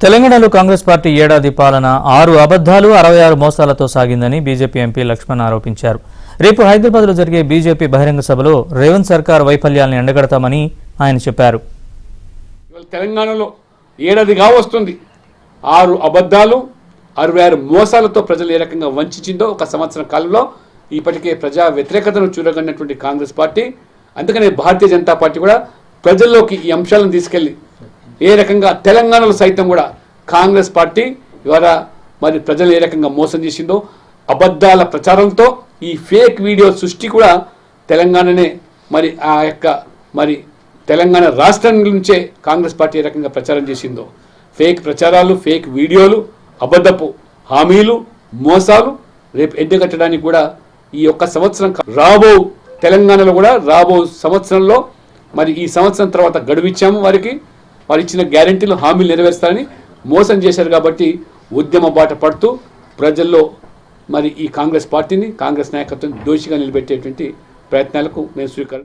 తెలంగాణలో కాంగ్రెస్ పార్టీ ఏడాది పాలన 6 అబద్ధాలు 66 మోసాలతో సాగిందని బీజేపీ ఎంపీ లక్ష్మణ్ ఆరోపించారు. రేపు హైదరాబాద్లో జరిగే బీజేపీ బహిరంగ సభలో రేవంత్ సర్కార్ వైఫల్యాలను ఎండగడతామని ఆయన చెప్పారు. తెలంగాణలో ఏడాదిగా వస్తుంది 6 అబద్ధాలు 66 మోసాలతో ప్రజలు ఏ రకంగా వంచిందో ఒక సంవత్సరం కాలంలో ఇప్పటికే ప్రజా వ్యతిరేకతను చూరగొన్నటువంటి కాంగ్రెస్ పార్టీ, అందుకనే భారతీయ జనతా పార్టీ కూడా ప్రజల్లోకి ఈ అంశాలను తీసుకెళ్లి ఏ రకంగా తెలంగాణలో సైతం కూడా కాంగ్రెస్ పార్టీ ఇవాళ మరి ప్రజలు ఏ రకంగా మోసం చేసిందో అబద్ధాల ప్రచారంతో ఈ ఫేక్ వీడియో సృష్టి కూడా తెలంగాణనే మరి ఆ యొక్క మరి తెలంగాణ రాష్ట్రం నుంచే కాంగ్రెస్ పార్టీ ఏ రకంగా ప్రచారం చేసిందో ఫేక్ ప్రచారాలు, ఫేక్ వీడియోలు, అబద్ధపు హామీలు, మోసాలు రేపు ఎండగట్టడానికి కూడా ఈ ఒక్క సంవత్సరం రాబో తెలంగాణలో కూడా రాబో సంవత్సరంలో మరి ఈ సంవత్సరం తర్వాత గడువిచ్చాము వారికి. వారు ఇచ్చిన గ్యారెంటీలు హామీలు నెరవేరుస్తారని మోసం చేశారు కాబట్టి ఉద్యమ బాట పడుతూ ప్రజల్లో మరి ఈ కాంగ్రెస్ పార్టీని, కాంగ్రెస్ నాయకత్వం దోషిగా నిలబెట్టేటువంటి ప్రయత్నాలకు నేను స్వీకరణ